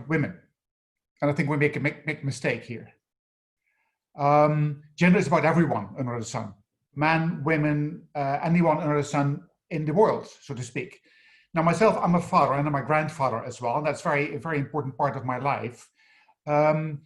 women. And I think we make a mistake here. Gender is about everyone under the sun. Man, women, anyone under the sun in the world, so to speak. Now, myself, I'm a father and I'm a grandfather as well. And that's a very important part of my life. And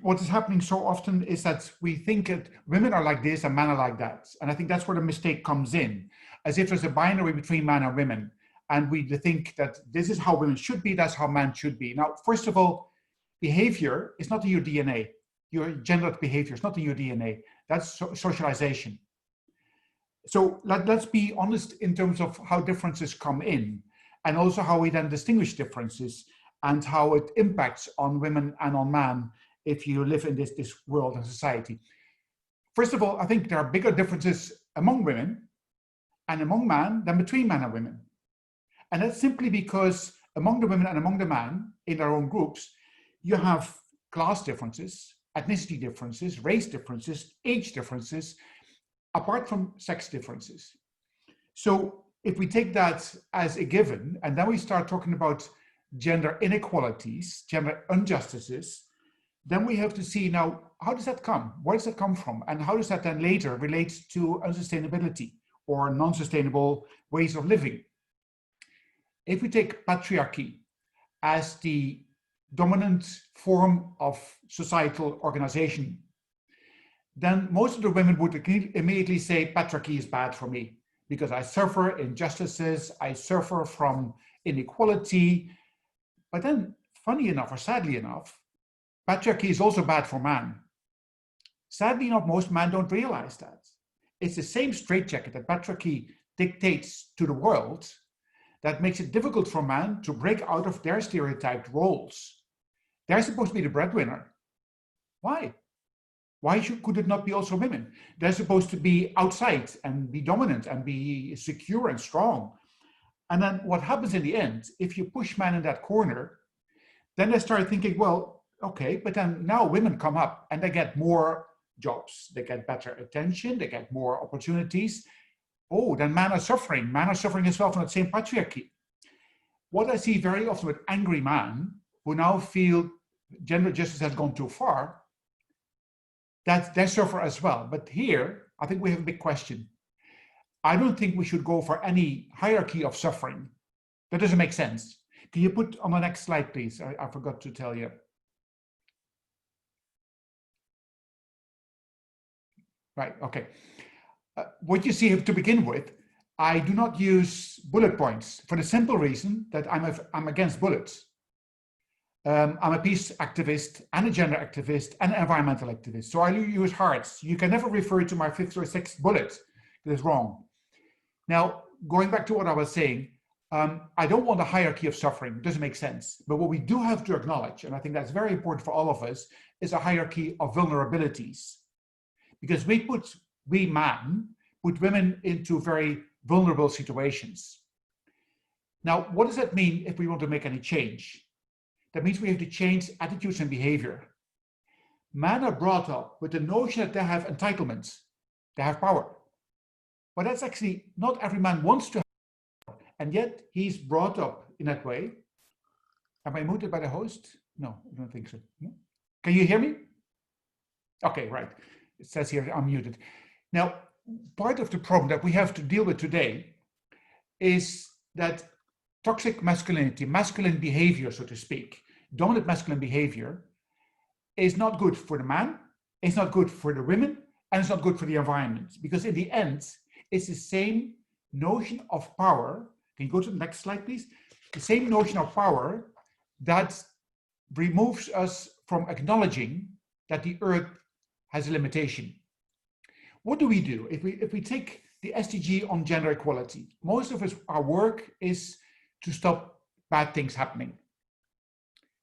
what is happening so often is that we think that women are like this and men are like that. And I think that's where the mistake comes in, as if there's a binary between man and women. And we think that this is how women should be, that's how men should be. Now, first of all, behavior is not in your DNA. Your gendered behavior is not in your DNA. That's socialization. So let's be honest in terms of how differences come in, and also how we then distinguish differences and how it impacts on women and on men if you live in this world and society. First of all, I think there are bigger differences among women and among men than between men and women. And that's simply because among the women and among the men in their own groups, you have class differences, ethnicity differences, race differences, age differences, apart from sex differences. So if we take that as a given, and then we start talking about gender inequalities, gender injustices, then we have to see now, how does that come? Where does that come from? And how does that then later relate to unsustainability or non-sustainable ways of living? If we take patriarchy as the dominant form of societal organization, then most of the women would immediately say patriarchy is bad for me because I suffer injustices, I suffer from inequality. But then, funny enough, or sadly enough, patriarchy is also bad for man. Sadly enough, most men don't realize that. It's the same straitjacket that patriarchy dictates to the world that makes it difficult for men to break out of their stereotyped roles. They're supposed to be the breadwinner. Why? Why could it not be also women? They're supposed to be outside and be dominant and be secure and strong. And then what happens in the end, if you push men in that corner, then they start thinking, well, okay, but then now women come up and they get more jobs, they get better attention, they get more opportunities. Oh, then men are suffering. Men are suffering as well from that same patriarchy. What I see very often with angry men who now feel gender justice has gone too far, that they suffer as well. But here, I think we have a big question. I don't think we should go for any hierarchy of suffering. That doesn't make sense. Can you put on the next slide, please? I forgot to tell you. Right, okay. What you see to begin with, I do not use bullet points for the simple reason that I'm against bullets. I'm a peace activist and a gender activist and an environmental activist. So I use hearts. You can never refer to my fifth or sixth bullet. That is wrong. Now, going back to what I was saying, I don't want a hierarchy of suffering. It doesn't make sense. But what we do have to acknowledge, and I think that's very important for all of us, is a hierarchy of vulnerabilities. Because we men put women into very vulnerable situations. Now, what does that mean if we want to make any change? That means we have to change attitudes and behavior. Men are brought up with the notion that they have entitlements, they have power. But that's actually not every man wants to have power, and yet he's brought up in that way. Am I muted by the host? No, I don't think so. No? Can you hear me? Okay, right. It says here I'm muted. Now, part of the problem that we have to deal with today is that toxic masculinity, masculine behavior, so to speak, dominant masculine behavior is not good for the man, it's not good for the women, and it's not good for the environment. Because in the end, it's the same notion of power. Can you go to the next slide, please? The same notion of power that removes us from acknowledging that the earth has a limitation. What do we do? If we take the SDG on gender equality, most of our work is to stop bad things happening.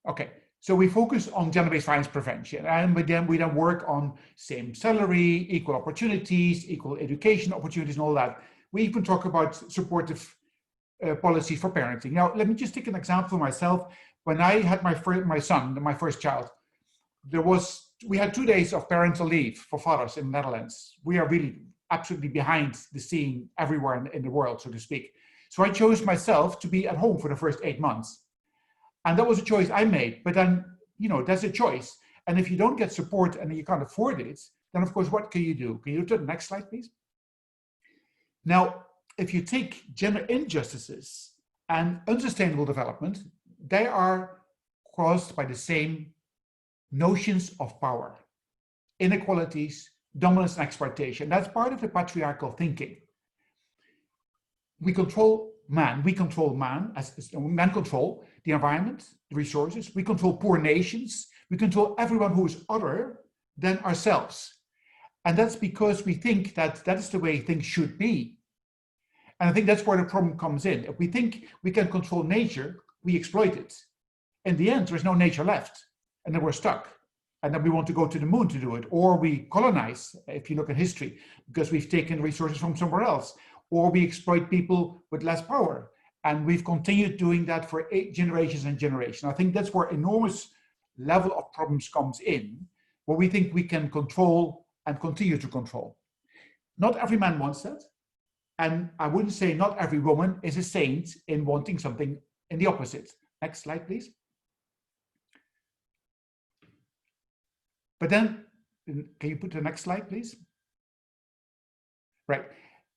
Okay, so we focus on gender-based violence prevention, and we then work on same salary, equal opportunities, equal education opportunities, and all that. We even talk about supportive policies for parenting. Now, let me just take an example for myself. When I had my first child, we had 2 days of parental leave for fathers in the Netherlands. We are really absolutely behind the scene everywhere in the world, so to speak. So I chose myself to be at home for the first 8 months. And that was a choice I made. But then, that's a choice. And if you don't get support and you can't afford it, then of course, what can you do? Can you go to the next slide, please? Now, if you take gender injustices and unsustainable development, they are caused by the same notions of power, inequalities, dominance and exploitation. That's part of the patriarchal thinking. We control man, as men control the environment, the resources, we control poor nations, we control everyone who is other than ourselves. And that's because we think that that is the way things should be. And I think that's where the problem comes in. If we think we can control nature, we exploit it. In the end, there's no nature left, and then we're stuck. And then we want to go to the moon to do it, or we colonize, if you look at history, because we've taken resources from somewhere else, or we exploit people with less power. And we've continued doing that for generations and generations. I think that's where enormous level of problems comes in, where we think we can control and continue to control. Not every man wants that. And I wouldn't say not every woman is a saint in wanting something in the opposite. Next slide, please. But then, can you put the next slide, please? Right.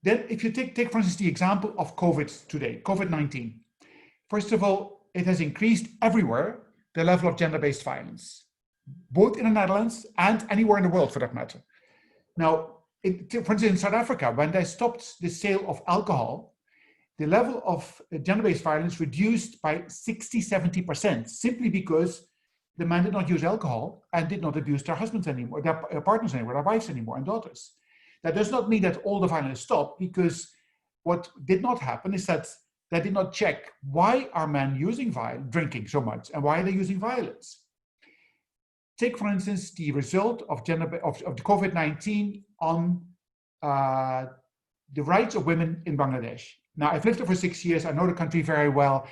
Then if you take for instance, the example of COVID today, COVID-19. First of all, it has increased everywhere the level of gender-based violence, both in the Netherlands and anywhere in the world for that matter. Now, for instance, in South Africa, when they stopped the sale of alcohol, the level of gender-based violence reduced by 60, 70%, simply because the men did not use alcohol and did not abuse their husbands anymore, their partners anymore, their wives anymore, and daughters. That does not mean that all the violence stopped, because what did not happen is that they did not check why are men drinking so much, and why are they using violence. Take, for instance, the result of the COVID-19 on the rights of women in Bangladesh. Now, I've lived there for 6 years. I know the country very well.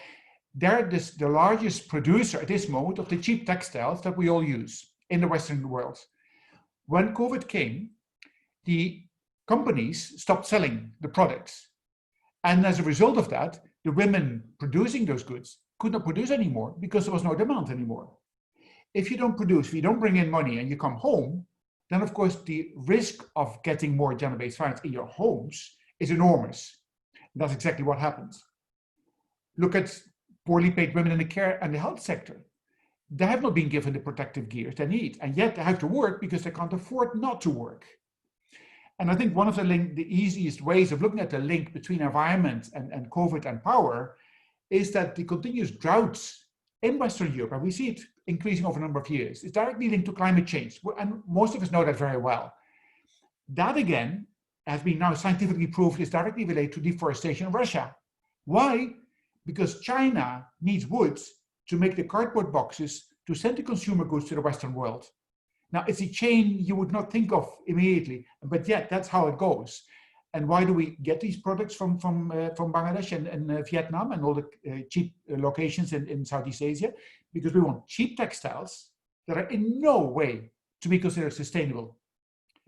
They're the largest producer at this moment of the cheap textiles that we all use in the Western world. When COVID came, the companies stopped selling the products. And as a result of that, the women producing those goods could not produce anymore because there was no demand anymore. If you don't produce, if you don't bring in money and you come home, then of course the risk of getting more gender-based violence in your homes is enormous. And that's exactly what happens. Look at poorly paid women in the care and the health sector. They have not been given the protective gears they need, and yet they have to work because they can't afford not to work. And I think one of the easiest ways of looking at the link between environment and COVID and power is that the continuous droughts in Western Europe, and we see it increasing over a number of years, is directly linked to climate change. And most of us know that very well. That again has been now scientifically proved is directly related to deforestation in Russia. Why? Because China needs wood to make the cardboard boxes to send the consumer goods to the Western world. Now, it's a chain you would not think of immediately, but yet that's how it goes. And why do we get these products from Bangladesh and Vietnam and all the cheap locations in Southeast Asia? Because we want cheap textiles that are in no way to be considered sustainable,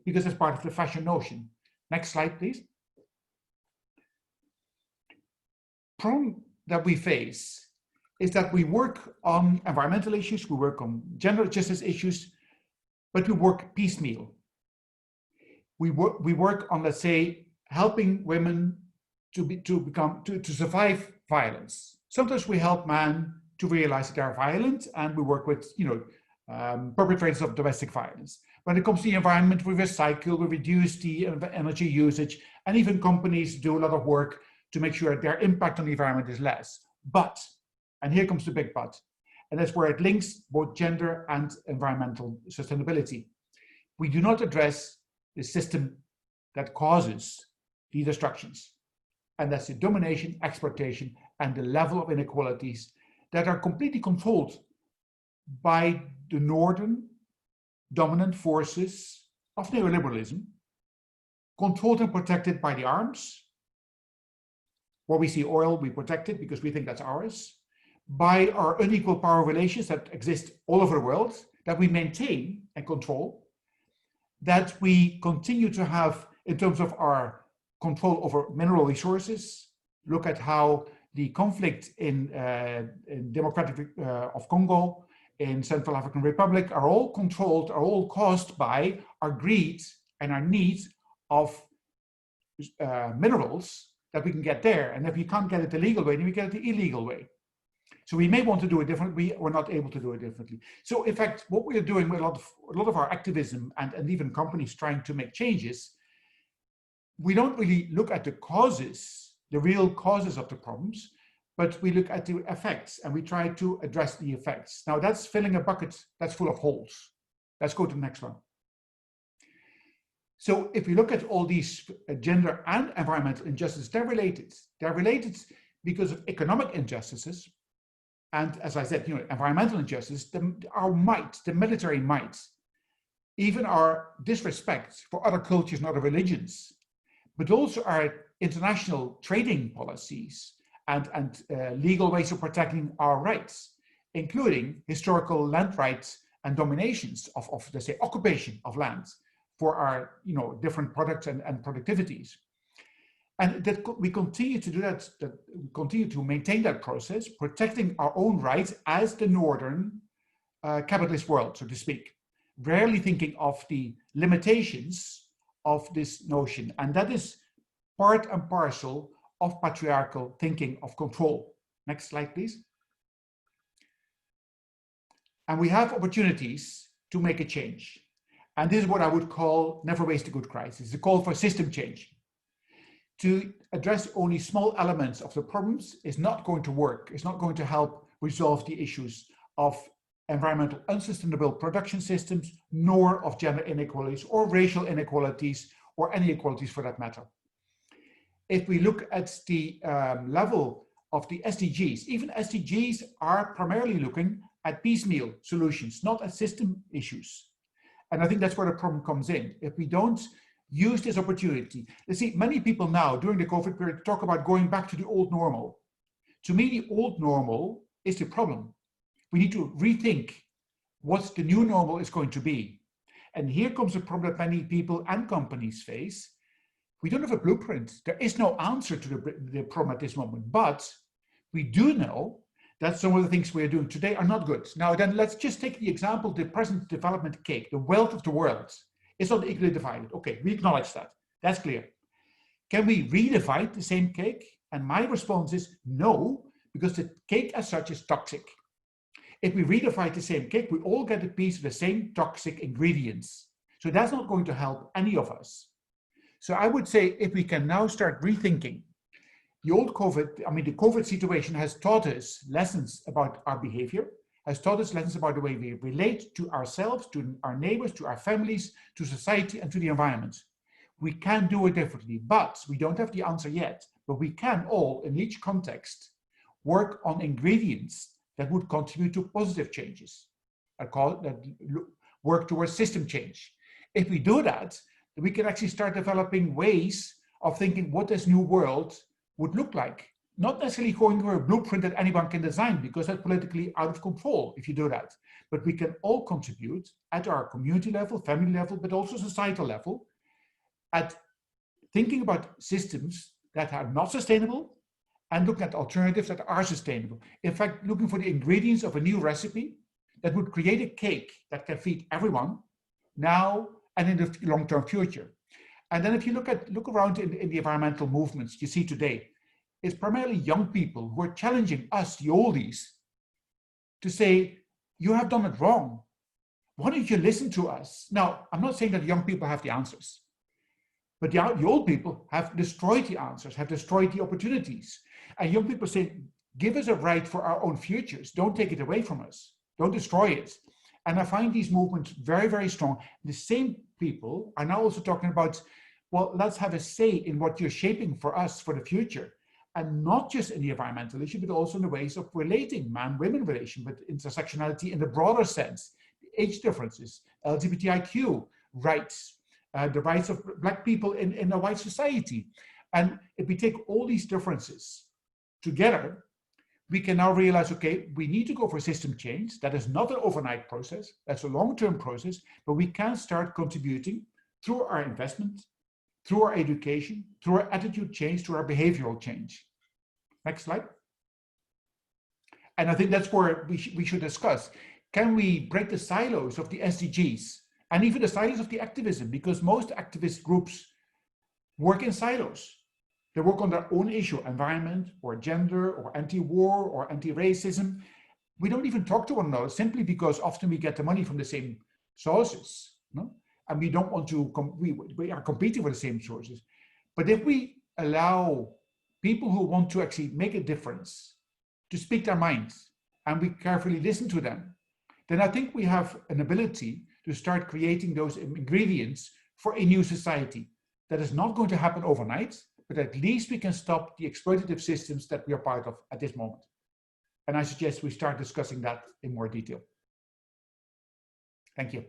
because it's part of the fashion notion. Next slide, please. Problem that we face is that we work on environmental issues, we work on gender justice issues, but we work piecemeal. We work on, let's say, helping women to survive violence. Sometimes we help men to realize that they're violent, and we work with perpetrators of domestic violence. When it comes to the environment, we recycle, we reduce the energy usage, and even companies do a lot of work to make sure that their impact on the environment is less. But, and here comes the big but, and that's where it links both gender and environmental sustainability. We do not address the system that causes the destructions, and that's the domination, exploitation, and the level of inequalities that are completely controlled by the northern dominant forces of neoliberalism, controlled and protected by the arms. Where we see oil, we protect it because we think that's ours. By our unequal power relations that exist all over the world, that we maintain and control, that we continue to have in terms of our control over mineral resources. Look at how the conflict in Democratic of Congo, in Central African Republic, are all controlled, are all caused by our greed and our need of minerals that we can get there. And if we can't get it the legal way, then we get it the illegal way. So we may want to do it differently. We're not able to do it differently. So in fact, what we are doing with a lot of our activism and even companies trying to make changes, we don't really look at the causes, the real causes of the problems, but we look at the effects and we try to address the effects. Now that's filling a bucket that's full of holes. Let's go to the next one. So if we look at all these gender and environmental injustices, they're related. They're related because of economic injustices. And as I said, environmental injustice, our might, the military might, even our disrespect for other cultures and other religions, but also our international trading policies and legal ways of protecting our rights, including historical land rights and dominations of let's say, occupation of land for our different products and productivities. And that we continue to do that we continue to maintain that process, protecting our own rights as the northern capitalist world, so to speak, rarely thinking of the limitations of this notion. And that is part and parcel of patriarchal thinking of control. Next slide, please. And we have opportunities to make a change. And this is what I would call never waste a good crisis, a call for system change. To address only small elements of the problems is not going to work. It's not going to help resolve the issues of environmental unsustainable production systems, nor of gender inequalities or racial inequalities or any equalities for that matter. If we look at the level of the SDGs, even SDGs are primarily looking at piecemeal solutions, not at system issues. And I think that's where the problem comes in. If we don't use this opportunity, you see, many people now during the COVID period talk about going back to the old normal. To me, the old normal is the problem. We need to rethink what the new normal is going to be. And here comes a problem that many people and companies face. We don't have a blueprint. There is no answer to the problem at this moment, but we do know that some of the things we are doing today are not good. Now then, let's just take the example, the present development cake, the wealth of the world is not equally divided. Okay, we acknowledge that. That's clear. Can we redivide the same cake? And my response is no, because the cake as such is toxic. If we redivide the same cake, we all get a piece of the same toxic ingredients. So that's not going to help any of us. So I would say if we can now start rethinking the old COVID, the COVID situation has taught us lessons about our behavior, has taught us lessons about the way we relate to ourselves, to our neighbors, to our families, to society, and to the environment. We can do it differently, but we don't have the answer yet. But we can all, in each context, work on ingredients that would contribute to positive changes. I call it that work towards system change. If we do that, we can actually start developing ways of thinking what this new world would look like. Not necessarily going to a blueprint that anyone can design, because that's politically out of control if you do that. But we can all contribute at our community level, family level, but also societal level, at thinking about systems that are not sustainable and looking at alternatives that are sustainable. In fact, looking for the ingredients of a new recipe that would create a cake that can feed everyone now and in the long-term future. And then if you look around in the environmental movements you see today, it's primarily young people who are challenging us, the oldies, to say, you have done it wrong. Why don't you listen to us? Now, I'm not saying that young people have the answers, but the old people have destroyed the answers, have destroyed the opportunities. And young people say, give us a right for our own futures. Don't take it away from us. Don't destroy it. And I find these movements very, very strong. The same people are now also talking about, well, let's have a say in what you're shaping for us for the future. And not just in the environmental issue, but also in the ways of relating, man-women relation, but intersectionality in the broader sense, age differences, LGBTIQ rights, the rights of Black people in a white society. And if we take all these differences together, we can now realize, okay, we need to go for system change. That is not an overnight process. That's a long-term process, but we can start contributing through our investment, through our education, through our attitude change, through our behavioral change. Next slide. And I think that's where we should discuss. Can we break the silos of the SDGs and even the silos of the activism? Because most activist groups work in silos. They work on their own issue, environment or gender or anti-war or anti-racism. We don't even talk to one another simply because often we get the money from the same sources, no? And we don't want to, we are competing for the same sources. But if we allow people who want to actually make a difference to speak their minds and we carefully listen to them, then I think we have an ability to start creating those ingredients for a new society. That is not going to happen overnight, but at least we can stop the exploitative systems that we are part of at this moment. And I suggest we start discussing that in more detail. Thank you.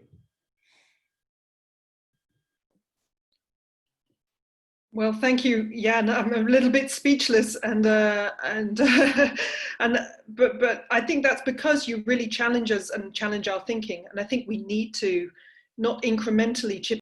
Well, thank you, Jan. I'm a little bit speechless, but I think that's because you really challenge us and challenge our thinking. And I think we need to not incrementally chip